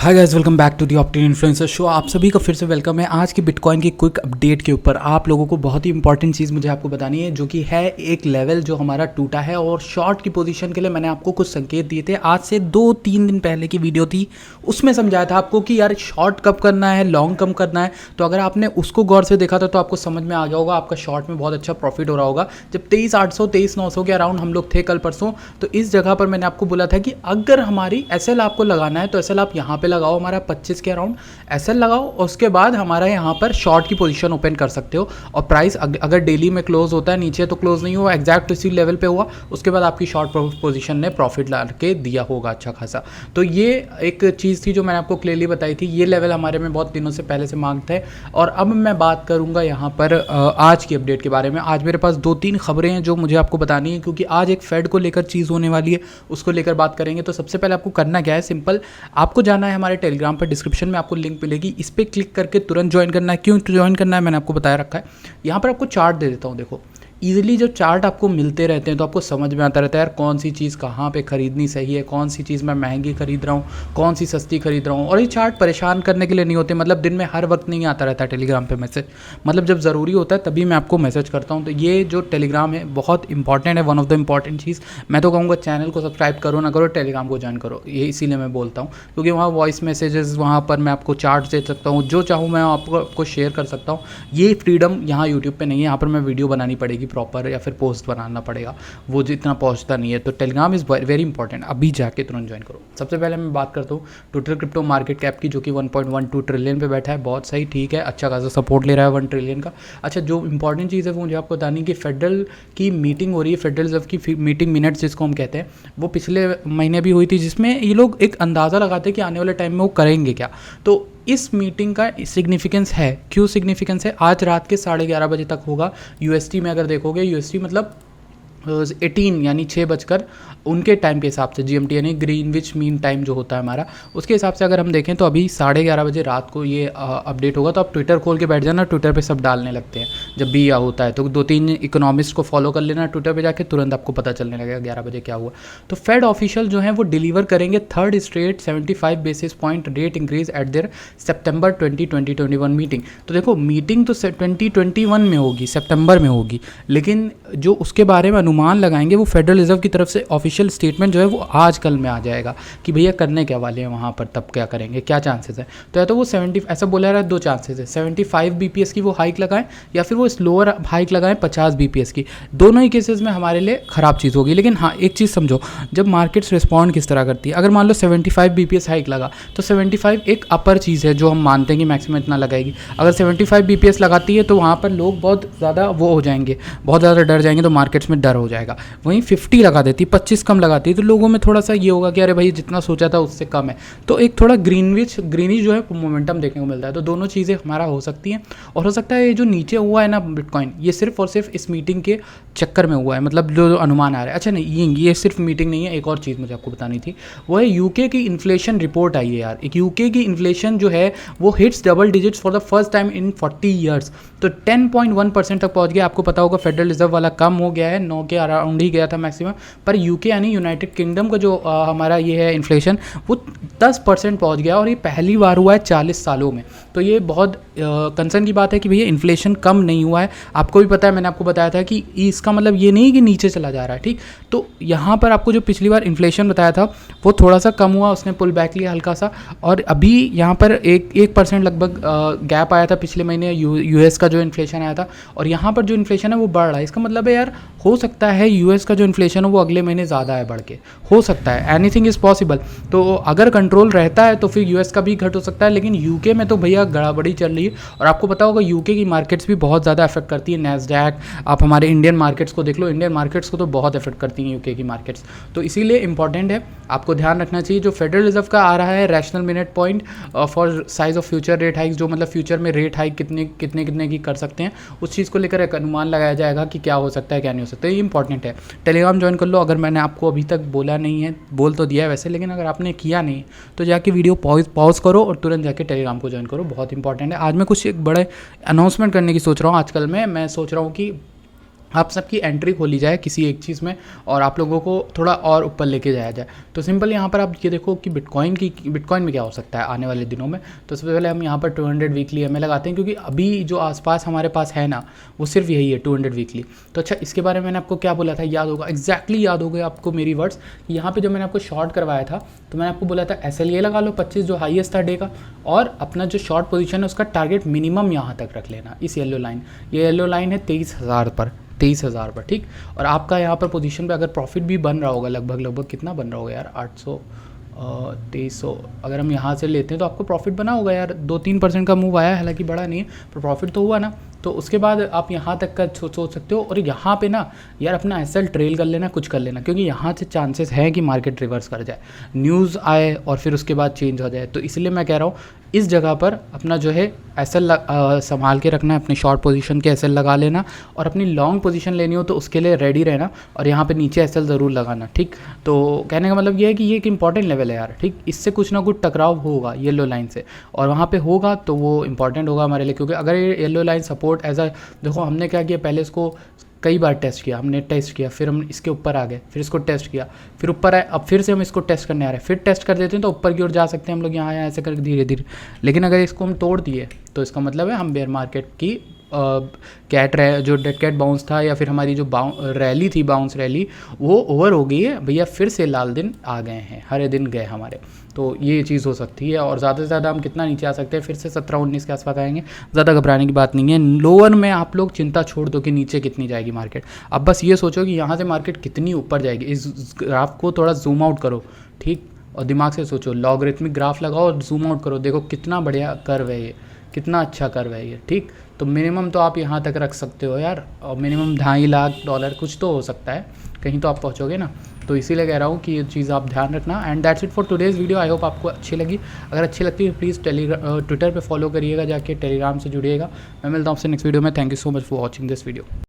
Hi guys, welcome back to the Optin influencer show. आप सभी का फिर से वेलकम है आज की बिटकॉइन की क्विक अपडेट के ऊपर। आप लोगों को बहुत ही इंपॉर्टेंट चीज़ मुझे आपको बतानी है, जो कि है एक लेवल जो हमारा टूटा है और शॉर्ट की पोजीशन के लिए मैंने आपको कुछ संकेत दिए थे। आज से 2-3 दिन पहले की वीडियो थी, उसमें समझाया था आपको कि यार शॉर्ट कब करना है, लॉन्ग कब करना है। तो अगर आपने उसको गौर से देखा था तो आपको समझ में आ गया होगा, आपका शॉर्ट में बहुत अच्छा प्रॉफिट हो रहा होगा। जब 23,800 23,900 के अराउंड हम लोग थे कल परसों, तो इस जगह पर मैंने आपको बोला था कि अगर हमारी एसएल आपको लगाना है तो एसएल आप यहाँ पे लगाओ, हमारा 25 के अराउंड एसएल लगाओ, और उसके बाद हमारा यहाँ पर शॉर्ट की पोजीशन ओपन कर सकते हो। और प्राइस अगर डेली में क्लोज होता है नीचे तो क्लोज नहीं हुआ, एग्जैक्ट इसी लेवल पे हुआ, उसके बाद आपकी शॉर्ट पोजीशन ने प्रॉफिट ला के दिया होगा अच्छा खासा। तो ये एक चीज़ थी जो मैंने आपको क्लियरली बताई थी। ये लेवल हमारे में बहुत दिनों से पहले से मांगता है। और अब मैं बात करूँगा यहाँ पर आज की अपडेट के बारे में। आज मेरे पास 2-3 खबरें हैं जो मुझे आपको बतानी है, क्योंकि आज एक फेड को लेकर चीज़ होने वाली है, उसको लेकर बात करेंगे। तो सबसे पहले आपको करना क्या है, सिंपल, आपको जाना है हमारे टेलीग्राम पर, डिस्क्रिप्शन में आपको लिंक मिलेगी, इस पर क्लिक करके तुरंत ज्वाइन करना है। क्यों ज्वाइन करना है मैंने आपको बताया रखा है। यहाँ पर आपको चार्ट दे देता हूँ, देखो ईजिली जो चार्ट आपको मिलते रहते हैं तो आपको समझ में आता रहता है यार कौन सी चीज़ कहाँ पे खरीदनी सही है, कौन सी चीज़ मैं महंगी खरीद रहा हूँ, कौन सी सस्ती खरीद रहा हूँ। और ये चार्ट परेशान करने के लिए नहीं होते, मतलब दिन में हर वक्त नहीं आता रहता है टेलीग्राम पे मैसेज, मतलब जब ज़रूरी होता है तभी मैं आपको मैसेज करता हूँ। तो ये जो टेलीग्राम है बहुत इंपॉर्टेंट है, वन ऑफ द इंपॉर्टेंट चीज़। मैं तो कहूँगा चैनल को सब्सक्राइब करो ना करो, टेलीग्राम को ज्वाइन करो, ये इसीलिए मैं बोलता हूँ, क्योंकि वहाँ वॉइस मैसेजेस, वहाँ पर मैं आपको चार्ट दे सकता हूँ, जो चाहूँ मैं आपको शेयर कर सकता हूँ। ये फ्रीडम यहाँ यूट्यूब पर नहीं है, यहाँ पर मैं वीडियो बनानी पड़ेगी प्रॉपर, या फिर पोस्ट बनाना पड़ेगा, वो जितना पहुंचता नहीं है। तो टेलीग्राम इज़ वेरी इंपॉर्टेंट, अभी जाके तुरंत ज्वाइन करो। सबसे पहले मैं बात करता हूँ टोटल क्रिप्टो मार्केट कैप की, जो कि 1.12 ट्रिलियन पे बैठा है। बहुत सही, ठीक है, अच्छा खासा सपोर्ट ले रहा है 1 ट्रिलियन का। अच्छा, जो इंपॉर्टेंट चीज़ है वो मुझे आपको बतानी कि फेडरल की मीटिंग हो रही है, फेडरल रिजर्व की मीटिंग मिनट्स जिसको हम कहते हैं, वो पिछले महीने भी हुई थी, जिसमें ये लोग एक अंदाज़ा लगाते हैं कि आने वाले टाइम में वो करेंगे क्या। तो इस मीटिंग का सिग्निफिकेंस है। क्यों सिग्निफिकेंस है? आज रात के 11:30 बजे तक होगा। यूएसटी में अगर देखोगे, यूएसटी मतलब 18 यानी 6 बजकर उनके टाइम के हिसाब से, जीएमटी यानी ग्रीनविच मीन टाइम जो होता है हमारा, उसके हिसाब से अगर हम देखें तो अभी 11:30 बजे रात को ये अपडेट होगा। तो आप ट्विटर खोल के बैठ जाना, ट्विटर पे सब डालने लगते हैं जब भी यह होता है। तो 2-3 इकोनॉमिस्ट को फॉलो कर लेना ट्विटर पे जाके, तुरंत आपको पता चलने लगेगा 11 बजे क्या हुआ। तो फेड ऑफिशियल जो है वो डिलीवर करेंगे third straight 75 basis point rate increase at there September 2021 meeting. तो देखो, मीटिंग तो 2021 में होगी, सितंबर में होगी, लेकिन जो उसके बारे में अनुमान लगाएंगे वो फेडरल रिजर्व की तरफ से ऑफिशियल स्टेटमेंट जो है वो आज कल में आ जाएगा कि भैया करने क्या वाले हैं वहाँ पर, तब क्या करेंगे, क्या चांसेस है। तो या तो वो 70, ऐसा बोला रहा है, 2 चांसेस है, 75 बीपीएस की वो हाइक लगाएं, या फिर वो स्लोअर हाइक लगाएं 50 बीपीएस की। दोनों ही केसेस में हमारे लिए ख़राब चीज़ होगी। लेकिन हाँ, एक चीज़ समझो, जब मार्केट्स रिस्पॉन्ड किस तरह करती है। अगर मान लो 75 बीपीएस हाइक लगा तो 75 एक अपर चीज़ है जो हम मानते हैं कि मैक्सिमम इतना लगाएगी। अगर 75 बीपीएस लगाती है तो वहाँ पर लोग बहुत ज़्यादा वो हो जाएंगे, बहुत ज़्यादा डर जाएंगे, तो मार्केट्स में डर हो जाएगा। वहीं 50 लगा देती, 25 कम लगाती, तो लोगों में थोड़ा सा ये होगा कि अरे भाई जितना सोचा था उससे कम है, तो एक थोड़ा ग्रीनिश जो है मोमेंटम देखने को मिलता है। तो दोनों चीज़ें हमारा हो सकती हैं। और हो सकता है ये जो नीचे हुआ है ना बिटकॉइन, ये सिर्फ और सिर्फ इस मीटिंग के चक्कर में हुआ है, मतलब जो अनुमान आ रहा है। अच्छा नहीं, ये सिर्फ मीटिंग नहीं है, एक और चीज़ मुझे आपको बतानी थी, वो है यूके की इन्फ्लेशन रिपोर्ट आई है यार। एक यूके की इन्फ्लेशन जो है वो hits double digits for the first time in 40 years. तो 10.1% तक पहुंच गया। आपको पता होगा फेडरल रिजर्व वाला कम हो गया है, 9 के अराउंड ही गया था मैक्सिमम, पर यूके यानी यूनाइटेड किंगडम का जो हमारा ये है इन्फ्लेशन, वो 10% पहुंच गया, और ये पहली बार हुआ है 40 सालों में। तो ये बहुत कंसर्न की बात है कि भैया इन्फ्लेशन कम नहीं हुआ है। आपको भी पता है, मैंने आपको बताया था कि इसका मतलब ये नहीं कि नीचे चला जा रहा है, ठीक। तो यहाँ पर आपको जो पिछली बार इन्फ्लेशन बताया था वो थोड़ा सा कम हुआ, उसने पुल बैक लिया हल्का सा, और अभी यहाँ पर 1% लगभग गैप आया था पिछले महीने यूएस का जो इन्फ्लेशन आया था, और यहाँ पर जो इन्फ्लेशन है वो बढ़ रहा है। इसका मतलब है यार, हो सकता है यूएस का जो इन्फ्लेशन है वो अगले महीने ज़्यादा है, बढ़ के हो सकता है, एनीथिंग इज़ पॉसिबल। तो अगर कंट्रोल रहता है तो फिर यूएस का भी घट हो सकता है, लेकिन यूके में तो भैया गड़बड़ी चल रही है। और आपको पता होगा यूके की मार्केट्स भी बहुत ज़्यादा अफेक्ट करती है, नैस्डैक, आप हमारे इंडियन मार्केट्स को देख लो, इंडियन मार्केट्स को तो बहुत अफेक्ट करती हैं यूके की मार्केट्स। तो इसीलिए इंपॉर्टेंट है, आपको ध्यान रखना चाहिए। जो फेडरल रिजर्व का आ रहा है rational minute point for size of future rate hikes, जो मतलब फ्यूचर में रेट हाइक कितने की कर सकते हैं, उस चीज़ को लेकर एक अनुमान लगाया जाएगा कि क्या हो सकता है क्या नहीं हो सकता है। ये इंपॉर्टेंट है। टेलीग्राम ज्वाइन कर लो। अगर मैंने आपको अभी तक बोला नहीं है, बोल तो दिया है वैसे, लेकिन अगर आपने किया नहीं तो जाके वीडियो पॉज करो और तुरंत जाके टेलीग्राम को ज्वाइन करो, बहुत इंपॉर्टेंट है। आज मैं कुछ एक बड़े अनाउंसमेंट करने की सोच रहा हूँ। आजकल मैं सोच रहा हूँ कि आप सबकी एंट्री खोली जाए किसी एक चीज़ में और आप लोगों को थोड़ा और ऊपर लेके जाया जाए। तो सिंपल यहाँ पर आप ये देखो कि बिटकॉइन में क्या हो सकता है आने वाले दिनों में। तो सबसे पहले हम यहाँ पर 200 वीकली EMA लगाते हैं, क्योंकि अभी जो आसपास हमारे पास है ना वो सिर्फ यही है 200 वीकली। तो अच्छा, इसके बारे में मैंने आपको क्या बोला था, याद होगा, एग्जैक्टली याद हो गया आपको मेरी वर्ड्स। यहाँ पर जब मैंने आपको शॉर्ट करवाया था तो मैंने आपको बोला था SLA लगा लो 25 जो हाईएस्ट था डे का, और अपना जो शॉर्ट पोजीशन है उसका टारगेट मिनिमम यहाँ तक रख लेना, इस येलो लाइन। ये येलो लाइन है 23,000 पर, 23,000 पर, ठीक। और आपका यहाँ पर पोजीशन पे अगर प्रॉफिट भी बन रहा होगा लगभग कितना बन रहा होगा यार, 800 2300, अगर हम यहाँ से लेते हैं तो आपको प्रॉफिट बना होगा यार, 2-3% का मूव आया, हालांकि बड़ा नहीं है पर प्रॉफिट तो हुआ ना। तो उसके बाद आप यहाँ तक का सोच सकते हो, और यहाँ पे ना यार अपना SL ट्रेल कर लेना, कुछ कर लेना, क्योंकि यहाँ से चांसेस है कि मार्केट रिवर्स कर जाए, न्यूज़ आए और फिर उसके बाद चेंज हो जाए। तो इसलिए मैं कह रहा हूँ इस जगह पर अपना जो है SL संभाल के रखना है, अपनी शॉर्ट पोजीशन के SL लगा लेना, और अपनी लॉन्ग पोजीशन लेनी हो तो उसके लिए रेडी रहना, और यहाँ पे नीचे SL ज़रूर लगाना, ठीक। तो कहने का मतलब ये है कि ये एक इंपॉर्टेंट लेवल है यार, ठीक। इससे कुछ ना कुछ टकराव होगा येलो लाइन से, और वहाँ पे होगा तो वो इंपॉर्टेंट होगा हमारे लिए, क्योंकि अगर ये yellow line support as a, देखो हमने क्या किया, पहले इसको कई बार टेस्ट किया, हमने टेस्ट किया, फिर हम इसके ऊपर आ गए, फिर इसको टेस्ट किया, फिर ऊपर आए, अब फिर से हम इसको टेस्ट करने आ रहे हैं, फिर टेस्ट कर देते हैं तो ऊपर की ओर जा सकते हैं हम लोग, यहाँ ऐसे करके धीरे धीरे। लेकिन अगर इसको हम तोड़ दिए तो इसका मतलब है हम बेयर मार्केट की जो डेड कैट बाउंस था, या फिर हमारी जो रैली थी, बाउंस रैली, वो ओवर हो गई है भैया, फिर से लाल दिन आ गए हैं, हरे दिन गए हमारे। तो ये चीज़ हो सकती है, और ज़्यादा से ज़्यादा हम कितना नीचे आ सकते हैं, फिर से 17-19 के आसपास आएंगे, ज़्यादा घबराने की बात नहीं है। लोअर में आप लोग चिंता छोड़ दो कि नीचे कितनी जाएगी मार्केट, अब बस ये सोचो कि यहाँ से मार्केट कितनी ऊपर जाएगी। इस ग्राफ को थोड़ा जूम आउट करो, ठीक, और दिमाग से सोचो, लॉगरिथमिक ग्राफ लगाओ और जूम आउट करो, देखो कितना बढ़िया कर्व है ये, कितना अच्छा कर्व है ये, ठीक। तो मिनिमम तो आप यहाँ तक रख सकते हो यार, और मिनिमम $2.5 लाख कुछ तो हो सकता है, कहीं तो आप पहुँचोगे ना। तो इसीलिए कह रहा हूँ कि ये चीज़ आप ध्यान रखना। And that's it for today's video. I hope आपको अच्छी लगी। अगर अच्छी लगती है प्लीज़ ट्विटर पे फॉलो करिएगा, जाके टेलीग्राम से जुड़िएगा। मैं मिलता हूँ आपसे नेक्स्ट वीडियो में। Thank you so much for watching this video.